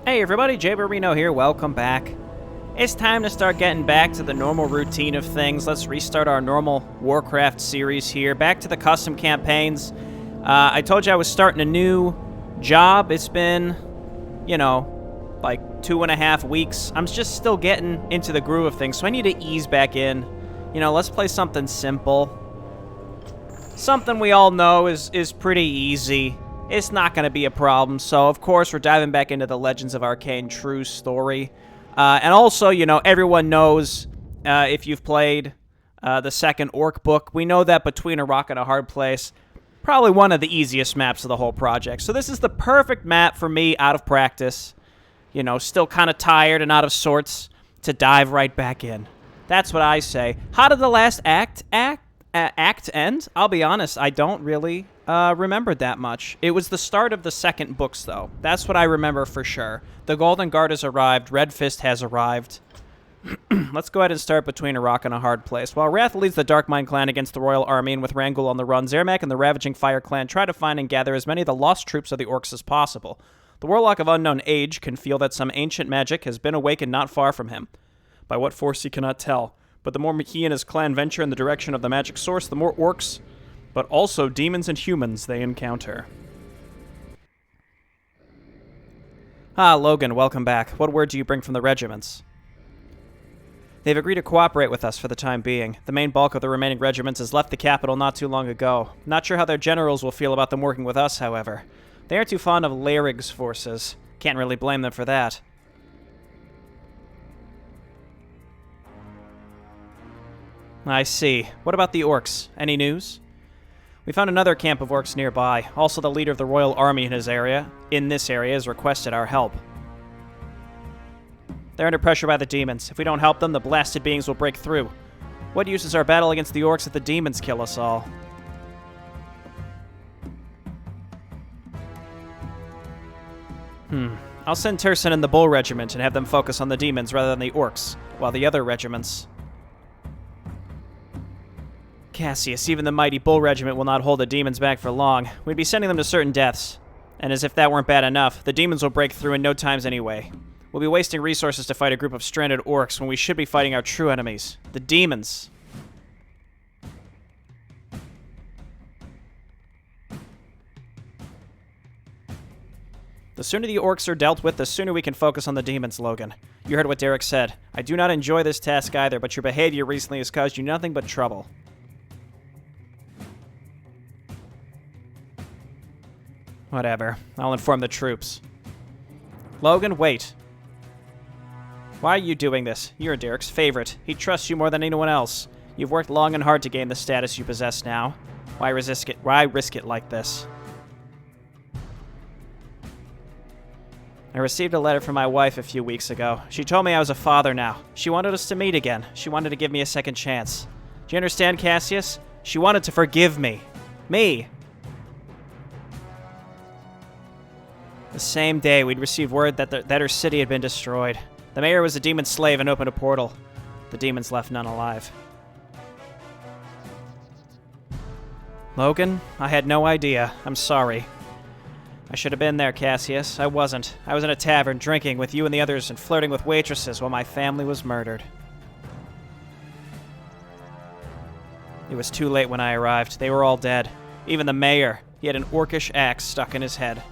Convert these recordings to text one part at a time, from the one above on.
Hey everybody, Jay Barbino here, welcome back. It's time to start getting back to the normal routine of things. Let's restart our normal Warcraft series here. Back to the custom campaigns. I told you I was starting a new job. It's been, like 2.5 weeks. I'm just still getting into the groove of things, so I need to ease back in. Let's play something simple. Something we all know is pretty easy. It's not going to be a problem, so of course we're diving back into the Legends of Arkain true story. And also, everyone knows, if you've played the second Orc book, we know that Between a Rock and a Hard Place, probably one of the easiest maps of the whole project. So this is the perfect map for me out of practice, still kind of tired and out of sorts, to dive right back in. That's what I say. How did the last act end? I'll be honest, I don't really remember that much. It was the start of the second books, though. That's what I remember for sure. The Golden Guard has arrived. Red Fist has arrived. Let's go ahead and start Between a Rock and a Hard Place. While Wrath leads the Darkmind clan against the Royal Army, and with Rangul on the run, Zermac and the Ravaging Fire clan try to find and gather as many of the lost troops of the Orcs as possible. The Warlock of Unknown Age can feel that some ancient magic has been awakened not far from him. By what force he cannot tell. But the more he and his clan venture in the direction of the magic source, the more orcs, but also demons and humans, they encounter. Logan, welcome back. What word do you bring from the regiments? They've agreed to cooperate with us for the time being. The main bulk of the remaining regiments has left the capital not too long ago. Not sure how their generals will feel about them working with us, however. They aren't too fond of Larig's forces. Can't really blame them for that. I see. What about the Orcs? Any news? We found another camp of Orcs nearby. Also, the leader of the Royal Army in this area has requested our help. They're under pressure by the demons. If we don't help them, the blasted beings will break through. What use is our battle against the Orcs if the demons kill us all? I'll send Terson and the Bull Regiment and have them focus on the demons rather than the Orcs, while the other regiments... Cassius, even the mighty Bull Regiment will not hold the demons back for long. We'd be sending them to certain deaths. And as if that weren't bad enough, the demons will break through in no times anyway. We'll be wasting resources to fight a group of stranded orcs when we should be fighting our true enemies, the demons. The sooner the orcs are dealt with, the sooner we can focus on the demons, Logan. You heard what Derek said. I do not enjoy this task either, but your behavior recently has caused you nothing but trouble. Whatever. I'll inform the troops. Logan, wait. Why are you doing this? You're Derek's favorite. He trusts you more than anyone else. You've worked long and hard to gain the status you possess now. Why risk it like this? I received a letter from my wife a few weeks ago. She told me I was a father now. She wanted us to meet again. She wanted to give me a second chance. Do you understand, Cassius? She wanted to forgive me. Me. The same day, we'd received word that her city had been destroyed. The mayor was a demon slave and opened a portal. The demons left none alive. Logan, I had no idea. I'm sorry. I should have been there, Cassius. I wasn't. I was in a tavern drinking with you and the others and flirting with waitresses while my family was murdered. It was too late when I arrived. They were all dead. Even the mayor. He had an orcish axe stuck in his head.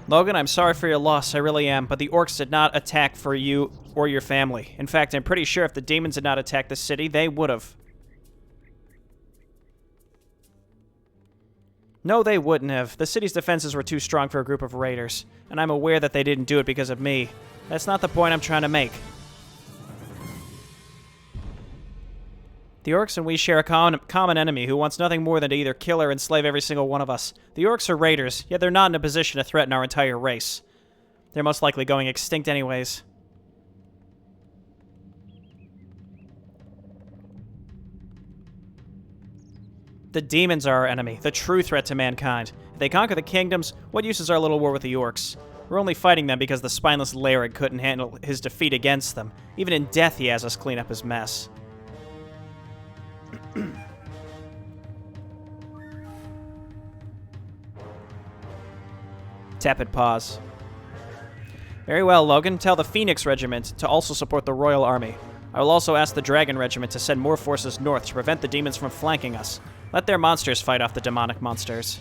Logan, I'm sorry for your loss, I really am, but the Orcs did not attack for you or your family. In fact, I'm pretty sure if the demons had not attacked the city, they would have. No, they wouldn't have. The city's defenses were too strong for a group of raiders, and I'm aware that they didn't do it because of me. That's not the point I'm trying to make. The Orcs and we share a common enemy who wants nothing more than to either kill or enslave every single one of us. The Orcs are raiders, yet they're not in a position to threaten our entire race. They're most likely going extinct anyways. The demons are our enemy, the true threat to mankind. If they conquer the kingdoms, what use is our little war with the Orcs? We're only fighting them because the spineless Laird couldn't handle his defeat against them. Even in death, he has us clean up his mess. Tepid pause. Very well, Logan. Tell the Phoenix Regiment to also support the Royal Army. I will also ask the Dragon Regiment to send more forces north to prevent the demons from flanking us. Let their monsters fight off the demonic monsters.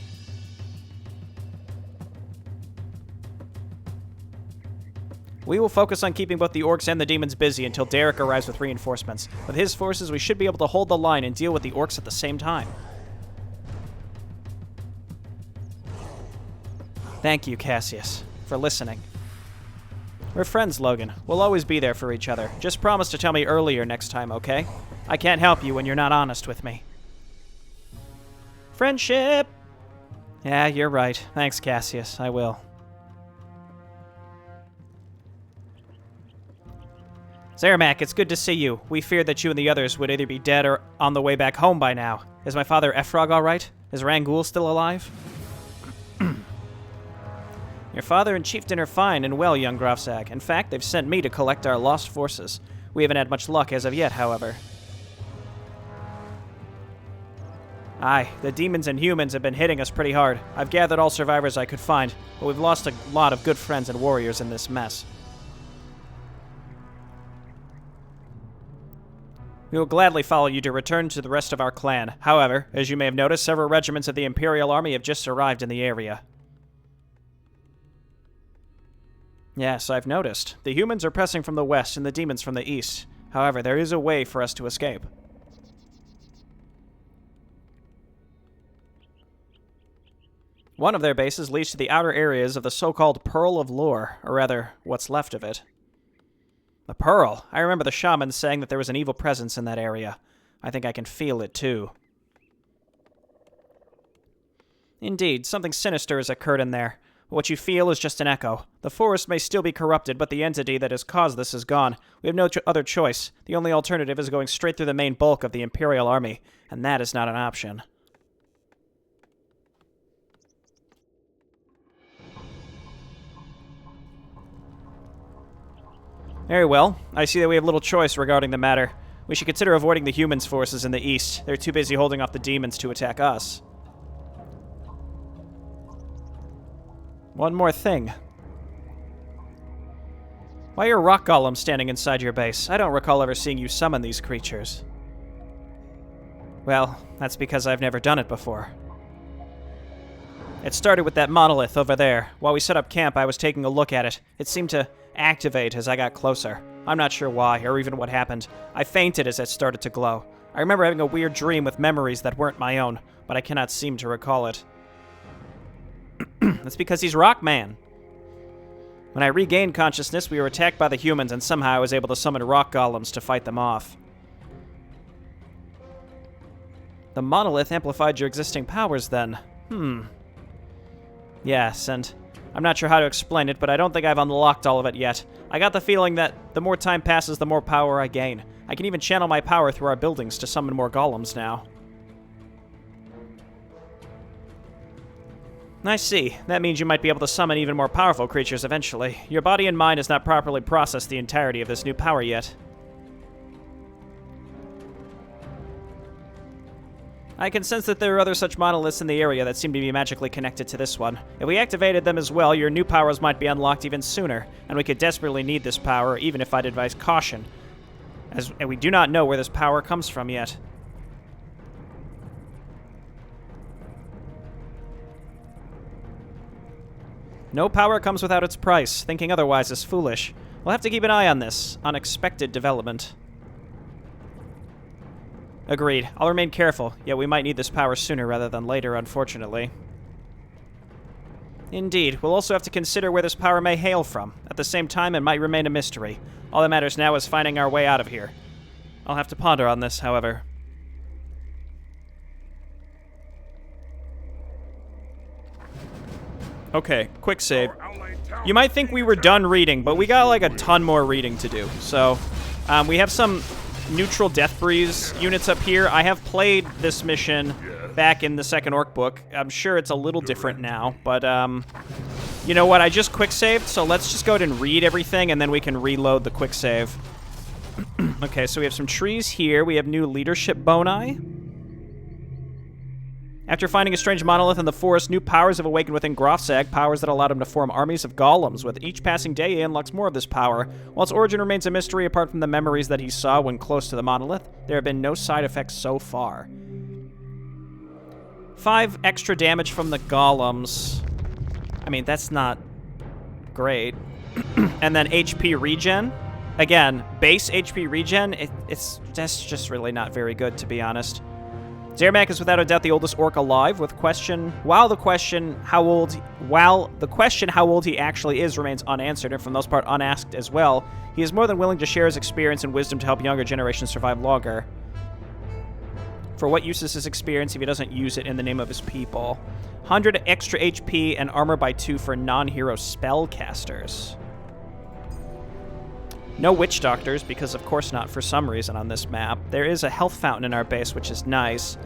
We will focus on keeping both the Orcs and the demons busy until Derek arrives with reinforcements. With his forces, we should be able to hold the line and deal with the Orcs at the same time. Thank you, Cassius, for listening. We're friends, Logan. We'll always be there for each other. Just promise to tell me earlier next time, okay? I can't help you when you're not honest with me. Friendship! Yeah, you're right. Thanks, Cassius. I will. Zeramak, it's good to see you. We feared that you and the others would either be dead or on the way back home by now. Is my father Efrog all right? Is Rangul still alive? Your father and Chieftain are fine and well, young Grofzag. In fact, they've sent me to collect our lost forces. We haven't had much luck as of yet, however. Aye, the demons and humans have been hitting us pretty hard. I've gathered all survivors I could find, but we've lost a lot of good friends and warriors in this mess. We will gladly follow you to return to the rest of our clan. However, as you may have noticed, several regiments of the Imperial Army have just arrived in the area. Yes, I've noticed. The humans are pressing from the west and the demons from the east. However, there is a way for us to escape. One of their bases leads to the outer areas of the so-called Pearl of Lore, or rather, what's left of it. The Pearl. I remember the shaman saying that there was an evil presence in that area. I think I can feel it, too. Indeed, something sinister has occurred in there. What you feel is just an echo. The forest may still be corrupted, but the entity that has caused this is gone. We have no other choice. The only alternative is going straight through the main bulk of the Imperial Army, and that is not an option. Very well. I see that we have little choice regarding the matter. We should consider avoiding the humans' forces in the east. They're too busy holding off the demons to attack us. One more thing. Why are rock golems standing inside your base? I don't recall ever seeing you summon these creatures. Well, that's because I've never done it before. It started with that monolith over there. While we set up camp, I was taking a look at it. It seemed to activate as I got closer. I'm not sure why, or even what happened. I fainted as it started to glow. I remember having a weird dream with memories that weren't my own, but I cannot seem to recall it. That's because he's Rockman. When I regained consciousness, we were attacked by the humans, and somehow I was able to summon rock golems to fight them off. The monolith amplified your existing powers, then. Yes, and I'm not sure how to explain it, but I don't think I've unlocked all of it yet. I got the feeling that the more time passes, the more power I gain. I can even channel my power through our buildings to summon more golems now. I see. That means you might be able to summon even more powerful creatures eventually. Your body and mind has not properly processed the entirety of this new power yet. I can sense that there are other such monoliths in the area that seem to be magically connected to this one. If we activated them as well, your new powers might be unlocked even sooner, and we could desperately need this power, even if I'd advise caution, as we do not know where this power comes from yet. No power comes without its price. Thinking otherwise is foolish. We'll have to keep an eye on this unexpected development. Agreed. I'll remain careful, yet we might need this power sooner rather than later, unfortunately. Indeed. We'll also have to consider where this power may hail from. At the same time, it might remain a mystery. All that matters now is finding our way out of here. I'll have to ponder on this, however. Okay, quick save. You might think we were done reading, but we got like a ton more reading to do. So, we have some neutral death breeze units up here. I have played this mission back in the second Orc book. I'm sure it's a little different now, but you know what? I just quick saved, so let's just go ahead and read everything, and then we can reload the quick save. Okay, so we have some trees here. We have new leadership boni. After finding a strange monolith in the forest, new powers have awakened within Grofsag, powers that allowed him to form armies of golems. With each passing day, he unlocks more of this power. While its origin remains a mystery apart from the memories that he saw when close to the monolith, there have been no side effects so far. 5 extra damage from the golems. I mean, that's not great. And then HP regen. Again, base HP regen, that's just really not very good, to be honest. Zermac is without a doubt the oldest orc alive, with while the question how old he actually is remains unanswered, and for the most part unasked as well, he is more than willing to share his experience and wisdom to help younger generations survive longer. For what use is his experience if he doesn't use it in the name of his people? 100 extra HP and armor by 2 for non-hero spellcasters. No witch doctors, because of course not for some reason on this map. There is a health fountain in our base, which is nice.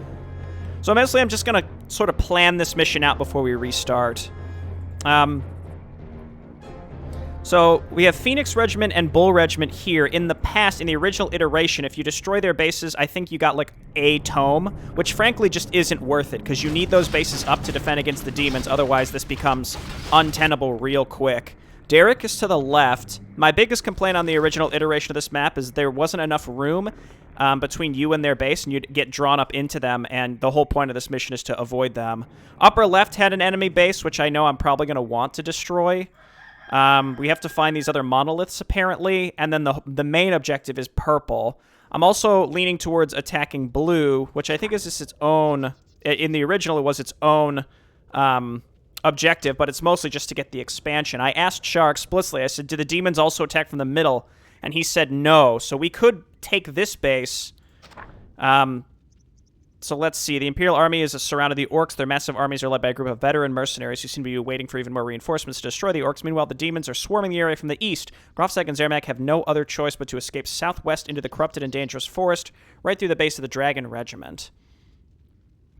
So mostly I'm just going to sort of plan this mission out before we restart. So we have Phoenix Regiment and Bull Regiment here. In the past, in the original iteration, if you destroy their bases, I think you got like a tome, which frankly just isn't worth it, because you need those bases up to defend against the demons, otherwise this becomes untenable real quick. Derek is to the left. My biggest complaint on the original iteration of this map is there wasn't enough room between you and their base, and you'd get drawn up into them, and the whole point of this mission is to avoid them. Upper left had an enemy base, which I know I'm probably going to want to destroy. We have to find these other monoliths, apparently, and then the main objective is purple. I'm also leaning towards attacking blue, which I think is just its own... In the original, it was its own... objective, but it's mostly just to get the expansion. I asked Char explicitly, I said, do the demons also attack from the middle? And he said no, so we could take this base. So let's see. The Imperial Army is surrounded the Orcs. Their massive armies are led by a group of veteran mercenaries who seem to be waiting for even more reinforcements to destroy the Orcs. Meanwhile, the demons are swarming the area from the east. Grofsag and Zermac have no other choice but to escape southwest into the corrupted and dangerous forest, right through the base of the Dragon Regiment.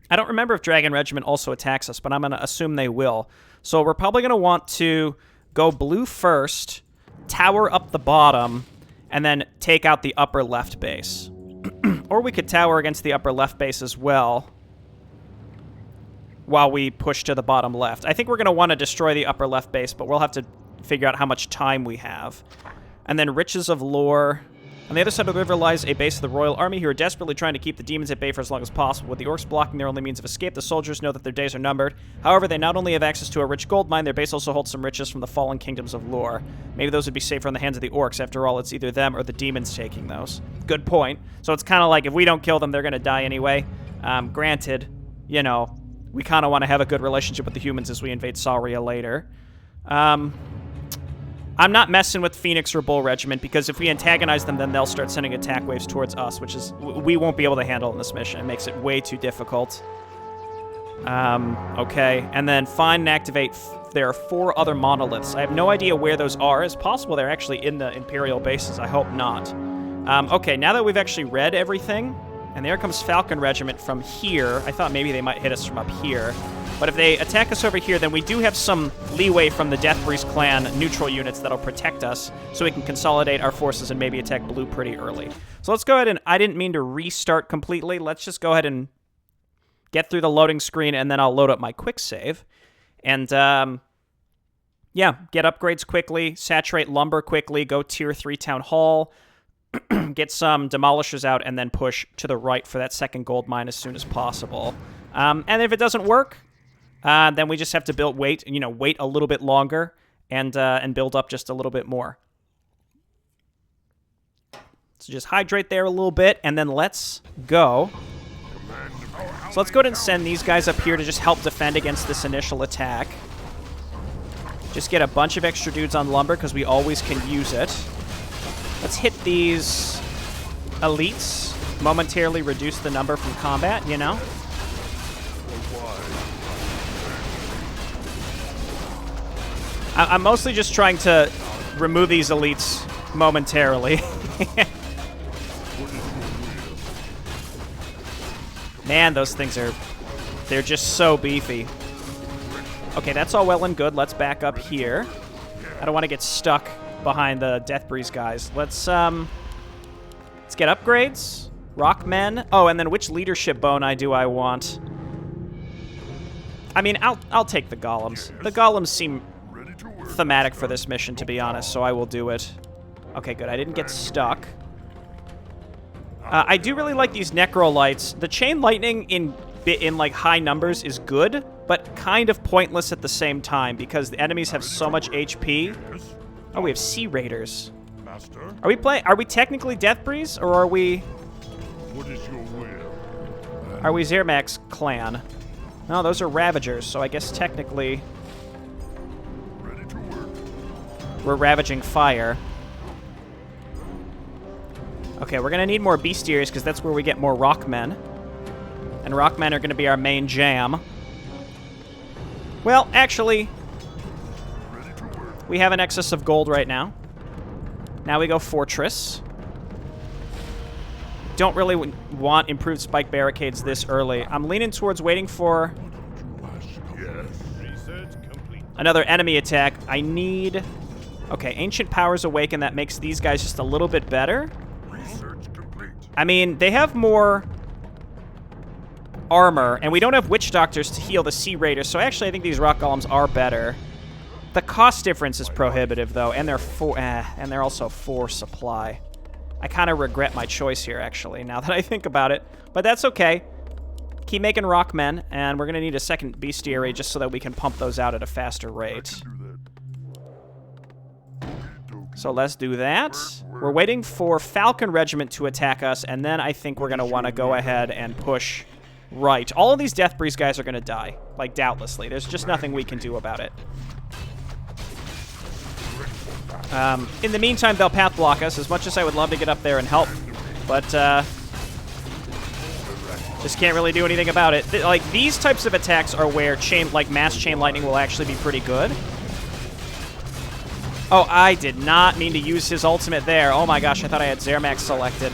I don't remember if Dragon Regiment also attacks us, but I'm going to assume they will. So we're probably going to want to go blue first, tower up the bottom, and then take out the upper left base. Or we could tower against the upper left base as well while we push to the bottom left. I think we're going to want to destroy the upper left base, but we'll have to figure out how much time we have. And then Riches of Lore. On the other side of the river lies a base of the Royal Army who are desperately trying to keep the demons at bay for as long as possible. With the Orcs blocking their only means of escape, the soldiers know that their days are numbered. However, they not only have access to a rich gold mine, their base also holds some riches from the fallen kingdoms of Lore. Maybe those would be safer in the hands of the Orcs. After all, it's either them or the demons taking those. Good point. So it's kind of like if we don't kill them, they're going to die anyway. Granted, you know, we kind of want to have a good relationship with the humans as we invade Saria later. I'm not messing with Phoenix or Bull Regiment, because if we antagonize them, then they'll start sending attack waves towards us, which is we won't be able to handle in this mission. It makes it way too difficult. Okay, and then find and activate. There are 4 other monoliths. I have no idea where those are. It's possible they're actually in the Imperial bases. I hope not. Okay, now that we've actually read everything, and there comes Falcon Regiment from here. I thought maybe they might hit us from up here. But if they attack us over here, then we do have some leeway from the Deathbreeze clan neutral units that'll protect us, so we can consolidate our forces and maybe attack blue pretty early. So let's go ahead and... I didn't mean to restart completely. Let's just go ahead and get through the loading screen, and then I'll load up my quick save. And, yeah, get upgrades quickly, saturate lumber quickly, go Tier 3 Town Hall, get some demolishers out, and then push to the right for that second gold mine as soon as possible. And if it doesn't work... then we just have to wait a little bit longer and build up just a little bit more. So just hydrate there a little bit, and then let's go. So let's go ahead and send these guys up here to just help defend against this initial attack. Just get a bunch of extra dudes on lumber, because we always can use it. Let's hit these elites. Momentarily reduce the number from combat, you know? I'm mostly just trying to remove these elites momentarily. Man, those things they're just so beefy. Okay, that's all well and good. Let's back up here. I don't want to get stuck behind the Deathbreeze guys. Let's get upgrades. Rockmen. Oh, and then which leadership bone do I want? I mean, I'll take the golems. The golems seem thematic for this mission, to be honest, so I will do it. Okay, good. I didn't get stuck. I do really like these necrolights. The chain lightning in like high numbers is good, but kind of pointless at the same time because the enemies have so much HP. Oh, we have sea raiders. Are we technically Death Breeze, or are we? What is your will? Are we Zermac's clan? No, those are Ravagers, so I guess technically Ready to work. we're ravaging fire. Okay, we're gonna need more bestiaries because that's where we get more rockmen. And rockmen are gonna be our main jam. Well, actually, Ready to work. we have an excess of gold right now. Now we go Fortress. Don't really want improved spike barricades this early. I'm leaning towards waiting for Yes. Research complete. another enemy attack. I need... Okay, Ancient Powers Awaken. That makes these guys just a little bit better. Research complete. I mean, they have more armor, and we don't have Witch Doctors to heal the Sea Raiders, so actually I think these Rock Golems are better. The cost difference is prohibitive, though, and they're also 4 supply. I kind of regret my choice here, actually, now that I think about it. But that's okay. Keep making Rockmen, and we're going to need a second Bestiary just so that we can pump those out at a faster rate. So let's do that. We're waiting for Falcon Regiment to attack us, and then I think we're going to want to go ahead and push right. All of these Death Breeze guys are going to die, like, doubtlessly. There's just nothing we can do about it. In the meantime, they'll path block us, as much as I would love to get up there and help. But, just can't really do anything about it. Like, these types of attacks are where mass chain lightning will actually be pretty good. Oh, I did not mean to use his ultimate there. Oh my gosh, I thought I had Zermac selected.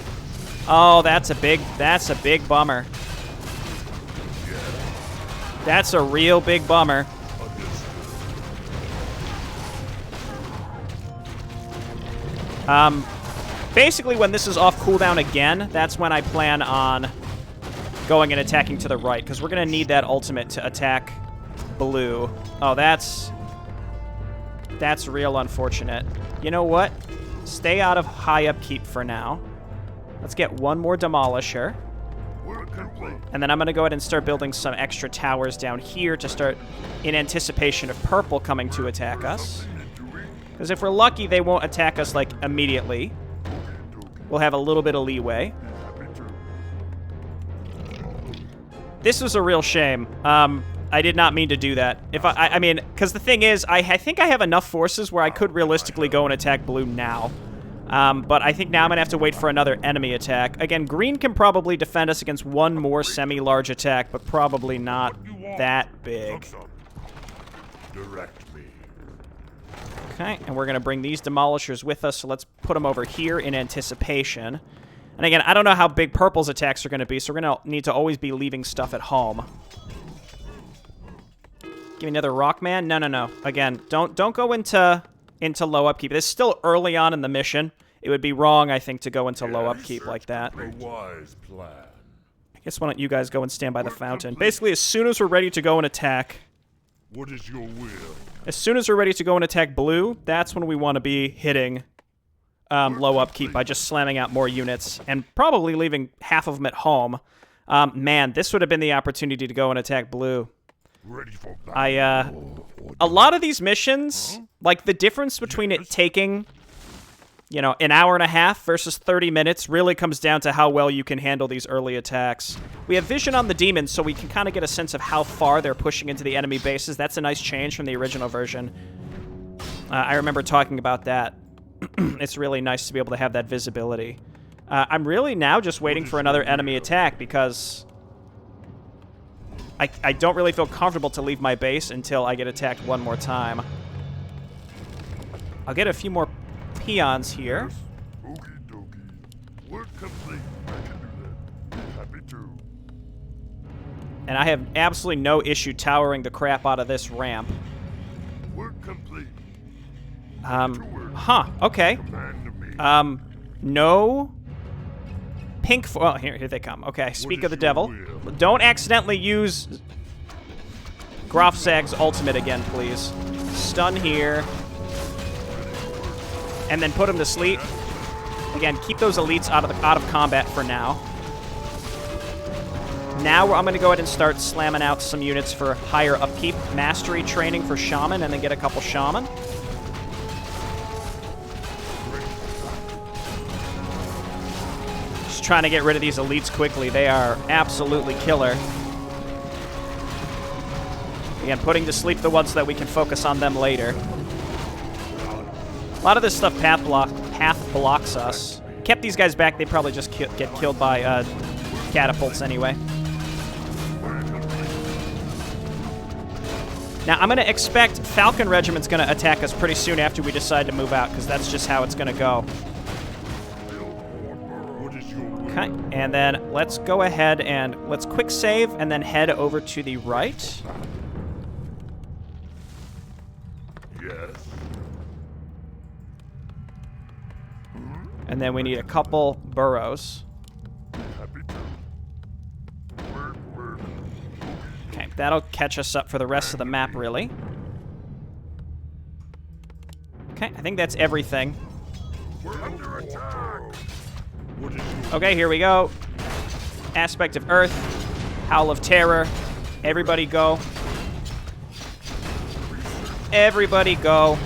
Oh, that's a big bummer. That's a real big bummer. Basically, when this is off cooldown again, that's when I plan on going and attacking to the right, because we're going to need that ultimate to attack blue. Oh, that's real unfortunate. You know what? Stay out of high upkeep for now. Let's get one more Demolisher. And then I'm going to go ahead and start building some extra towers down here to start in anticipation of purple coming to attack us. Because if we're lucky, they won't attack us, like, immediately. We'll have a little bit of leeway. This was a real shame. I did not mean to do that. I mean, because the thing is, I think I have enough forces where I could realistically go and attack blue now. But I think now I'm going to have to wait for another enemy attack. Again, green can probably defend us against one more semi-large attack, but probably not that big. Direct me. Okay, and we're going to bring these Demolishers with us, so let's put them over here in anticipation. And again, I don't know how big Purple's attacks are going to be, so we're going to need to always be leaving stuff at home. Give me another Rockman? No. Again, don't go into low upkeep. This is still early on in the mission. It would be wrong, I think, to go into low upkeep like that. A wise plan. I guess why don't you guys go and stand by the fountain. Basically, as soon as we're ready to go and attack... What is your will? As soon as we're ready to go and attack blue, that's when we want to be hitting low upkeep by just slamming out more units and probably leaving half of them at home. Man, this would have been the opportunity to go and attack blue. Ready for battle. A lot of these missions, like the difference between it taking, an hour and a half versus 30 minutes really comes down to how well you can handle these early attacks. We have vision on the demons, so we can kind of get a sense of how far they're pushing into the enemy bases. That's a nice change from the original version. I remember talking about that. It's really nice to be able to have that visibility. I'm really now just waiting for another enemy attack because I don't really feel comfortable to leave my base until I get attacked one more time. I'll get a few more peons here. Okie dokie. Work complete. I can do that. Happy to. And I have absolutely no issue towering the crap out of this ramp. Work complete. Okay. Command me. No pink... Well, here they come. Okay, speak of the devil. Don't accidentally use Grofzag's ultimate again, please. Stun here. And then put him to sleep. Again, keep those elites out of combat for now. Now I'm going to go ahead and start slamming out some units for higher upkeep. Mastery training for Shaman, and then get a couple Shaman. Just trying to get rid of these elites quickly. They are absolutely killer. Again, putting to sleep the ones so that we can focus on them later. A lot of this stuff path blocks us. Kept these guys back, they'd probably just get killed by catapults anyway. Now, I'm going to expect Falcon Regiment's going to attack us pretty soon after we decide to move out, because that's just how it's going to go. Okay, and then let's go ahead and let's quick save and then head over to the right. Yes. And then we need a couple burrows. Happy to. Work. Okay, that'll catch us up for the rest of the map, really. Okay, I think that's everything. We're under attack. Okay, here we go. Aspect of Earth. Howl of Terror. Everybody go. Everybody go.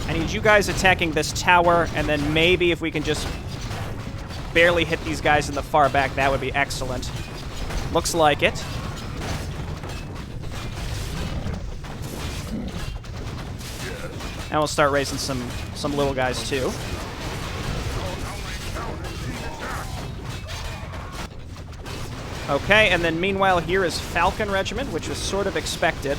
I need you guys attacking this tower, and then maybe if we can just barely hit these guys in the far back, that would be excellent. Looks like it. And we'll start raising some little guys too. Okay, and then meanwhile here is Falcon Regiment, which was sort of expected.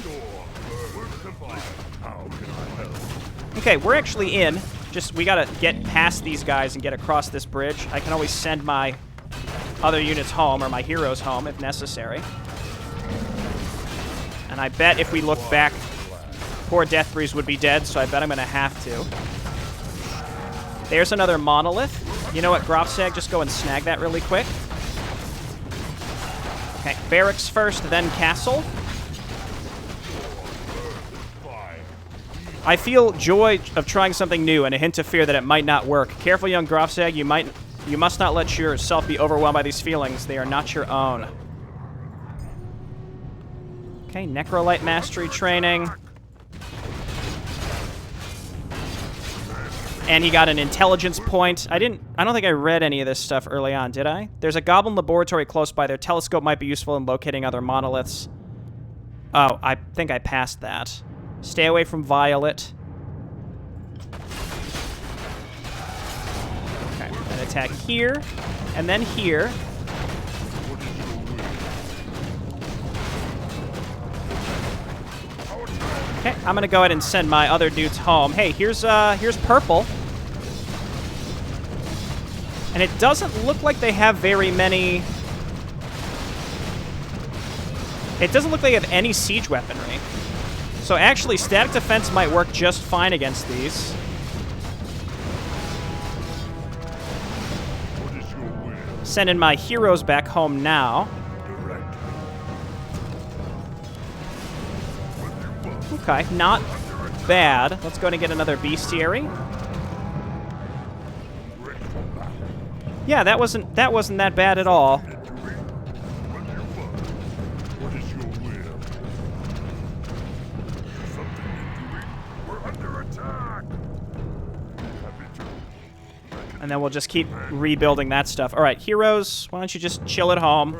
Okay, we're actually in. Just, we gotta get past these guys and get across this bridge. I can always send my other units home, or my heroes home, if necessary. And I bet if we look back, poor Deathbreeze would be dead, so I bet I'm gonna have to. There's another Monolith. You know what, Grofzag, just go and snag that really quick. Okay, barracks first, then castle. I feel joy of trying something new and a hint of fear that it might not work. Careful, young Grofzag, you must not let yourself be overwhelmed by these feelings. They are not your own. Okay, Necrolite Mastery training. And he got an intelligence point. I don't think I read any of this stuff early on, did I? There's a goblin laboratory close by. Their telescope might be useful in locating other monoliths. Oh, I think I passed that. Stay away from Violet. Okay, and attack here, and then here. Okay, I'm gonna go ahead and send my other dudes home. Hey, here's purple. And it doesn't look like they have very many... It doesn't look like they have any siege weaponry. So actually, static defense might work just fine against these. Sending my heroes back home now. Okay, not bad. Let's go and get another bestiary. Yeah, that wasn't that bad at all. And then we'll just keep rebuilding that stuff. All right, heroes, why don't you just chill at home?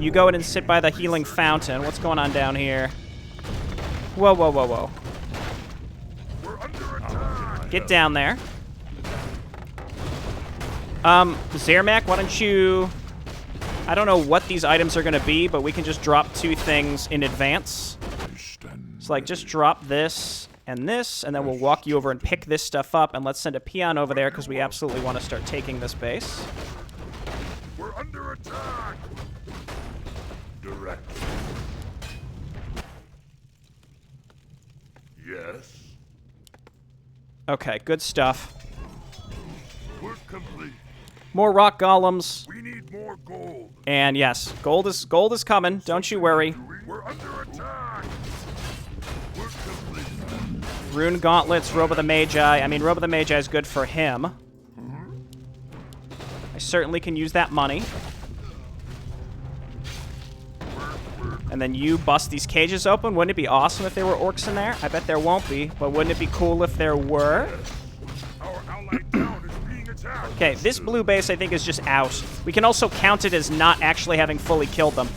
You go in and sit by the healing fountain. What's going on down here? Whoa, whoa, whoa, whoa. Get down there. Zermac, why don't you... I don't know what these items are going to be, but we can just drop 2 things in advance. So, like, just drop this and this, and then we'll walk you over and pick this stuff up, and let's send a peon over there, because we absolutely want to start taking this base. We're under attack. Direct. Yes. Okay, good stuff. Work complete. More rock golems. We need more gold. And yes, gold is coming. Don't you worry. We're under attack. Work complete. Rune gauntlets, Robe of the Magi. I mean, Robe of the Magi is good for him. I certainly can use that money. And then you bust these cages open. Wouldn't it be awesome if there were orcs in there? I bet there won't be, but wouldn't it be cool if there were? Our allied town is being attacked. Okay, this blue base I think is just out. We can also count it as not actually having fully killed them.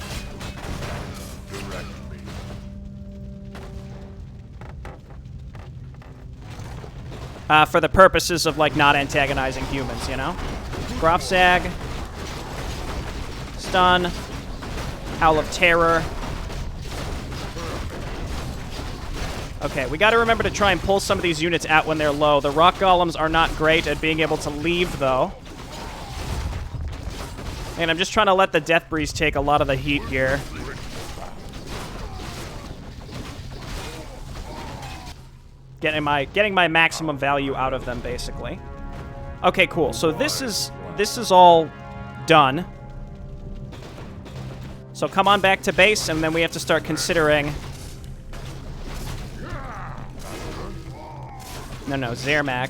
For the purposes of, like, not antagonizing humans, you know? Graf Zag. Stun. Howl of Terror. Okay, we gotta remember to try and pull some of these units out when they're low. The rock golems are not great at being able to leave, though. And I'm just trying to let the Death Breeze take a lot of the heat here. Getting my maximum value out of them, basically. Okay, cool. So this is all done. So come on back to base, and then we have to start considering... No, Zermac.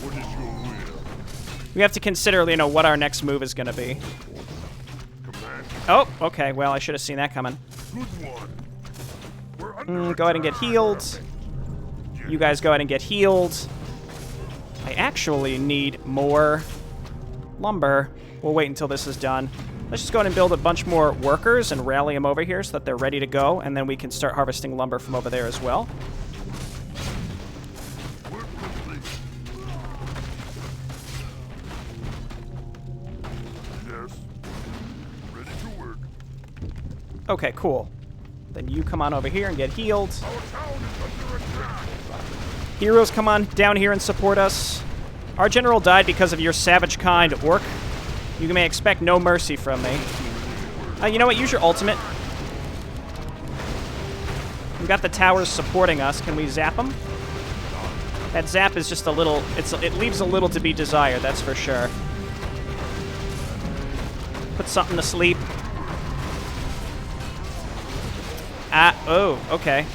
What is your will? We have to consider, you know, what our next move is going to be. Command. Oh, okay. Well, I should have seen that coming. Good one. We're under Go ahead and get healed. You guys go ahead and get healed. I actually need more lumber. We'll wait until this is done. Let's just go ahead and build a bunch more workers and rally them over here so that they're ready to go, and then we can start harvesting lumber from over there as well. Work complete. Yes. Ready to work. Okay, cool. Then you come on over here and get healed. Our town is under attack. Heroes, come on down here and support us. Our general died because of your savage kind, Orc. You may expect no mercy from me. You know what? Use your ultimate. We've got the towers supporting us. Can we zap them? That zap is just a little... It leaves a little to be desired, that's for sure. Put something to sleep. Oh, okay.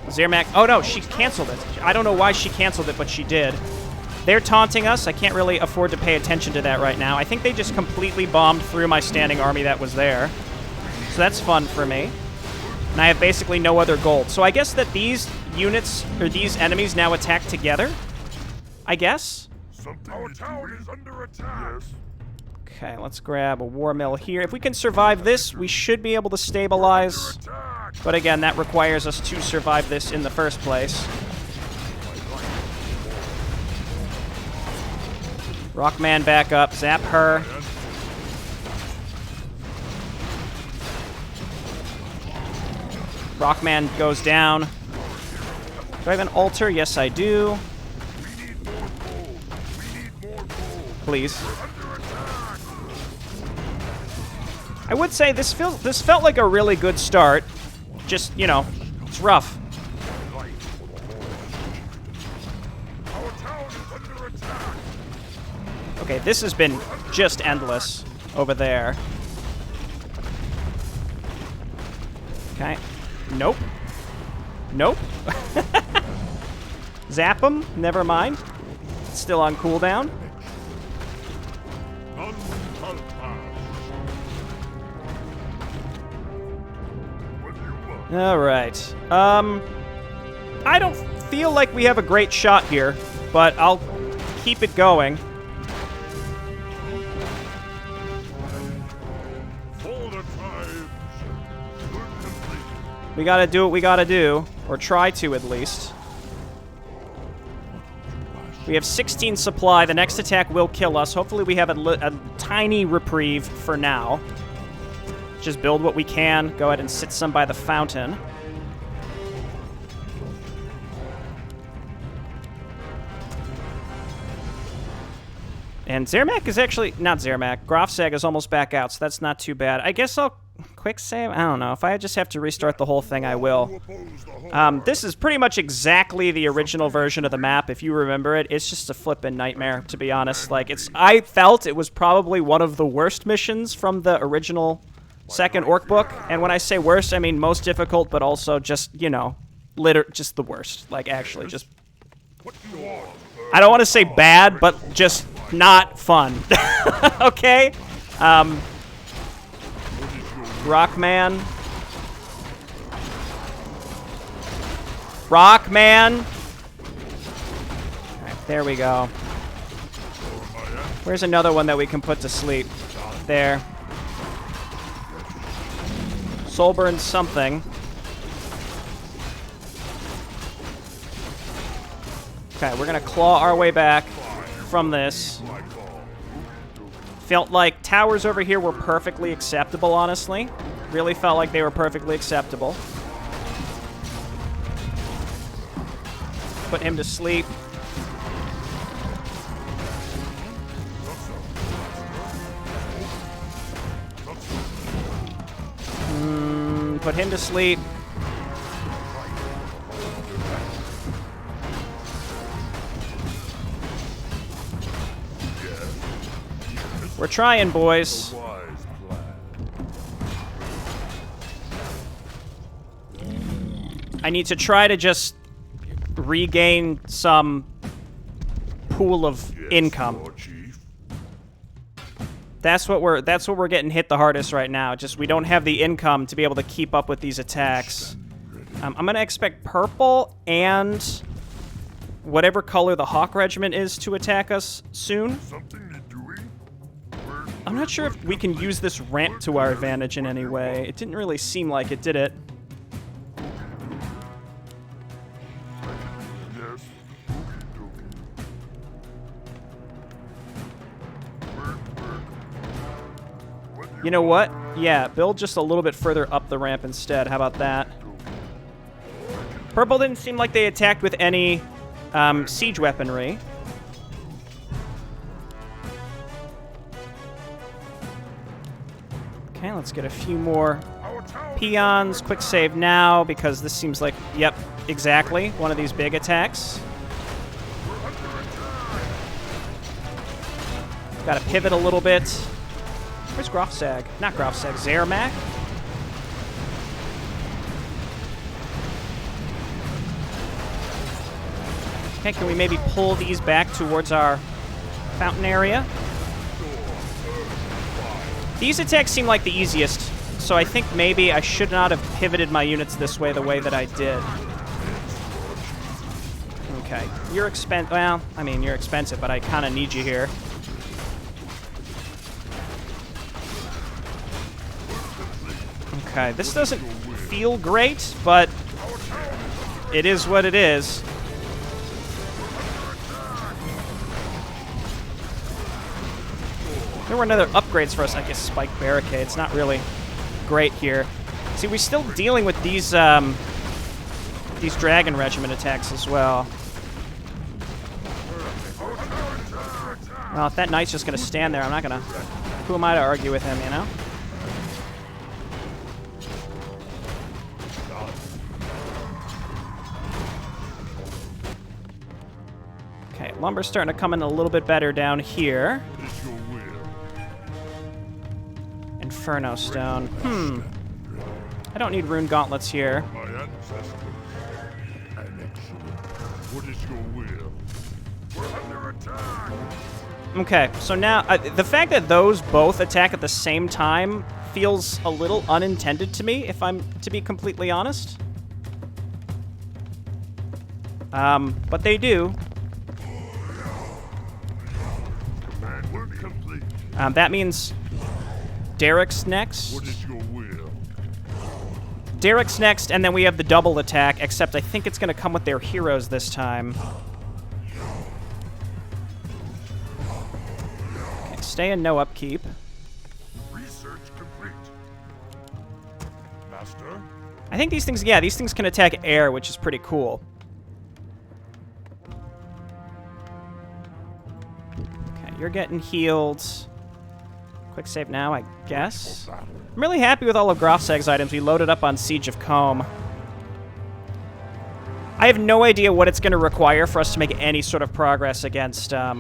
Zermac... Oh, no, she canceled it. I don't know why she canceled it, but she did. They're taunting us. I can't really afford to pay attention to that right now. I think they just completely bombed through my standing army that was there. So that's fun for me. And I have basically no other gold. So I guess that these units, or these enemies now attack together? I guess? Our town is under attack. Yes. Okay, let's grab a war mill here. If we can survive this, we should be able to stabilize. But again, that requires us to survive this in the first place. Rockman back up. Zap her. Rockman goes down. Do I have an altar? Yes, I do. Please. I would say this felt like a really good start. Just, you know, it's rough. Okay, this has been just endless over there. Okay. Nope. Nope. Zap him. Never mind. It's still on cooldown. All right. I don't feel like we have a great shot here, but I'll keep it going. We gotta do what we gotta do, or try to at least. We have 16 supply. The next attack will kill us. Hopefully we have a tiny reprieve for now. Just build what we can. Go ahead and sit some by the fountain. And Zermac is actually... Not Zermac. Grafsag is almost back out, so that's not too bad. I guess I'll quick save? I don't know. If I just have to restart the whole thing, I will. You oppose the whole This is pretty much exactly the original version of the map, if you remember it. It's just a flippin' nightmare, to be honest. Like, I felt it was probably one of the worst missions from the original second Orc book. And when I say worst, I mean most difficult, but also just, you know, just the worst. Like, actually, just... what you want. I don't want to say bad, but just not fun. Okay? Rockman. Rockman. Alright, there we go. Where's another one that we can put to sleep? There. Soulburn something. Okay, we're gonna claw our way back from this. Felt like towers over here were perfectly acceptable, honestly. Really felt like they were perfectly acceptable. Put him to sleep. Put him to sleep. We're trying, boys. Wise plan. I need to try to just regain some pool of income. Lord Chief. That's what we're getting hit the hardest right now. Just we don't have the income to be able to keep up with these attacks. I'm gonna expect purple and whatever color the Hawk Regiment is to attack us soon. Something you're doing? I'm not sure if we can use this ramp to our advantage in any way. It didn't really seem like it, did it? Yes. You know what? Yeah, build just a little bit further up the ramp instead. How about that? Purple didn't seem like they attacked with any siege weaponry. Okay, let's get a few more peons. Quick save now, because this seems like, yep, exactly, one of these big attacks. Gotta pivot a little bit. Where's Grofsag? Not Grofsag, Zermac? Okay, can we maybe pull these back towards our fountain area? These attacks seem like the easiest, so I think maybe I should not have pivoted my units this way the way that I did. Okay, you're expensive. Well, I mean, you're expensive, but I kind of need you here. Okay, this doesn't feel great, but it is what it is. There were another upgrades for us. I guess spike barricades. Not really great here. See, we're still dealing with these dragon regiment attacks as well. Well, if that knight's just gonna stand there, I'm not gonna. Who am I to argue with him? You know. Okay, lumber's starting to come in a little bit better down here. It's your will. Inferno Stone. I don't need rune gauntlets here. My ancestors. Annexation. What is your will? We're under attack. Okay, so now the fact that those both attack at the same time feels a little unintended to me, if I'm to be completely honest. But they do. Command will be complete. That means Derek's next. What is your will? Derek's next, and then we have the double attack, except I think it's going to come with their heroes this time. Okay, stay in no upkeep. Research complete. Master? I think these things, yeah, these things can attack air, which is pretty cool. Okay, you're getting healed. Quick save now, I guess. I'm really happy with all of Grofsag's items we loaded up on Siege of Combe. I have no idea what it's going to require for us to make any sort of progress against the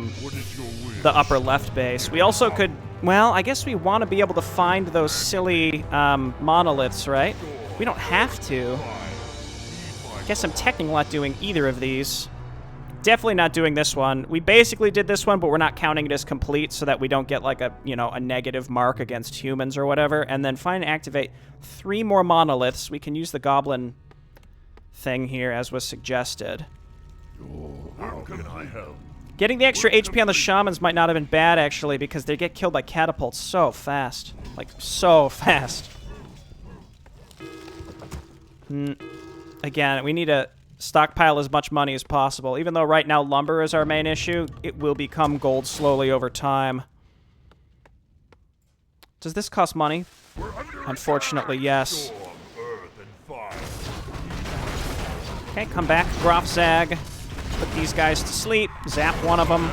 upper left base. We also could... Well, I guess we want to be able to find those silly monoliths, right? We don't have to. I guess I'm technically not doing either of these. Definitely not doing this one. We basically did this one, but we're not counting it as complete so that we don't get like a, you know, a negative mark against humans or whatever. And then find and activate 3 more monoliths. We can use the goblin thing here as was suggested. How can I help? Getting the extra HP on the shamans might not have been bad actually because they get killed by catapults so fast. Like so fast. Again, we need to stockpile as much money as possible. Even though right now lumber is our main issue, it will become gold slowly over time. Does this cost money? Unfortunately, yes. Okay, come back, Grofzag. Put these guys to sleep. Zap one of them.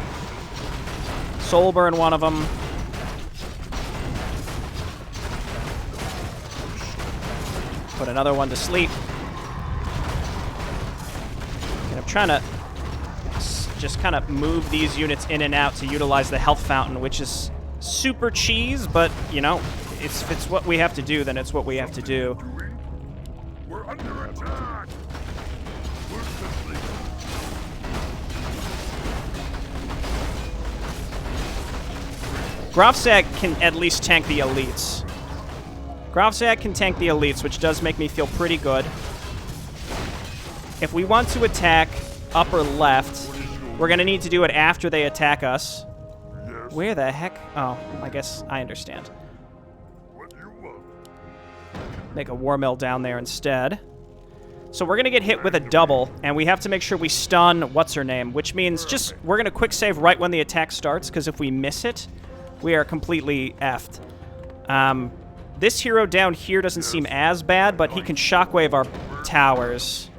Soul burn one of them. Put another one to sleep. And I'm trying to just kind of move these units in and out to utilize the health fountain, which is super cheese, but, you know, if it's what we have to do, then it's what we have to do. We're under attack. Grofzag can at least tank the elites. Grofzag can tank the elites, which does make me feel pretty good. If we want to attack upper left, we're going to need to do it after they attack us. Where the heck? Oh, I guess I understand. Make a war mill down there instead. So we're going to get hit with a double, and we have to make sure we stun what's-her-name, which means just we're going to quick save right when the attack starts, because if we miss it, we are completely effed. This hero down here doesn't seem as bad, but he can shockwave our towers,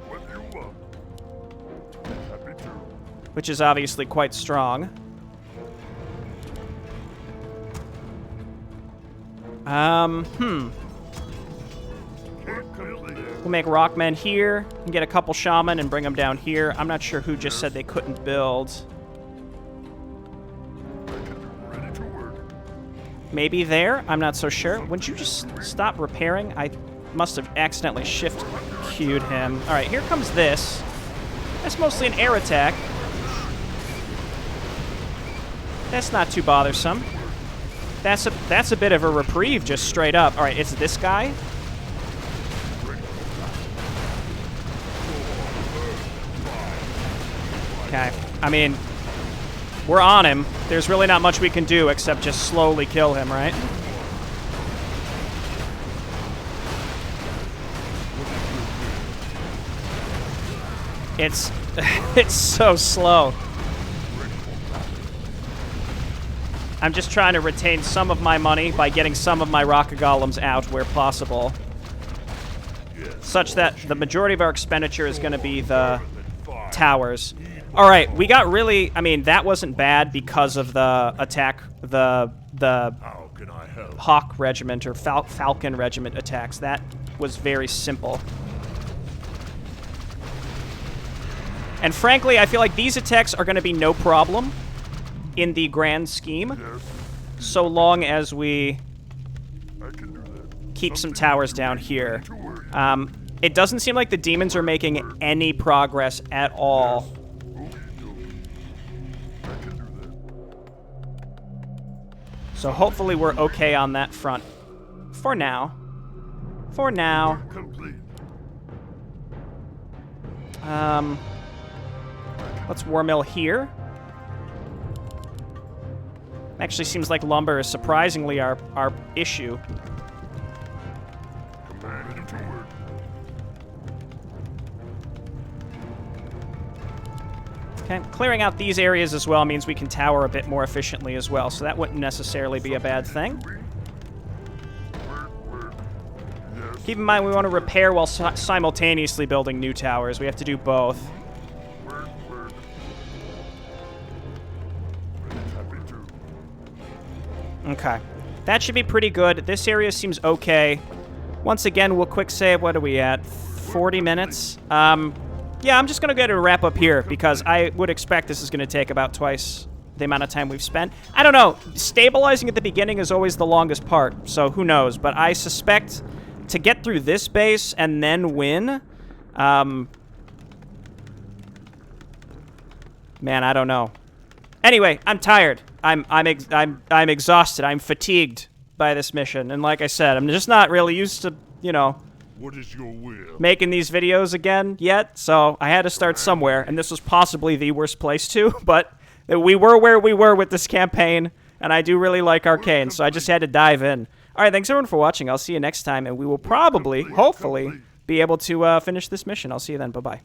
which is obviously quite strong. We'll make Rockmen here and get a couple Shaman and bring them down here. I'm not sure who just said they couldn't build. Maybe there? I'm not so sure. Wouldn't you just stop repairing? I must have accidentally shift-queued him. All right, here comes this. That's mostly an air attack. That's not too bothersome. That's a bit of a reprieve, just straight up. All right, it's this guy. Okay, I mean, we're on him. There's really not much we can do except just slowly kill him, right? It's it's so slow. I'm just trying to retain some of my money by getting some of my rock golems out where possible, such that the majority of our expenditure is going to be the towers. All right, we got really... I mean, that wasn't bad because of the attack, the Hawk Regiment or Falcon Regiment attacks. That was very simple. And frankly, I feel like these attacks are going to be no problem in the grand scheme, so long as we keep some towers down here. It doesn't seem like the demons are making any progress at all. So hopefully we're okay on that front. For now. For now. Let's war mill here. Actually seems like lumber is surprisingly our issue. Okay, clearing out these areas as well means we can tower a bit more efficiently as well, so that wouldn't necessarily be a bad thing. Keep in mind we want to repair while simultaneously building new towers. We have to do both. Okay. That should be pretty good. This area seems okay. Once again, we'll quick save. What are we at? 40 minutes? Yeah, I'm just going to go ahead and wrap up here because I would expect this is going to take about twice the amount of time we've spent. I don't know. Stabilizing at the beginning is always the longest part, so who knows. But I suspect to get through this base and then win, man, I don't know. Anyway, I'm tired. I'm exhausted. I'm fatigued by this mission. And like I said, I'm just not really used to, you know, What is your will? making these videos again yet. So I had to start somewhere, and this was possibly the worst place to, but we were where we were with this campaign, and I do really like Arkain, so I just had to dive in. All right, thanks everyone for watching. I'll see you next time, and we will probably, hopefully, be able to finish this mission. I'll see you then. Bye-bye.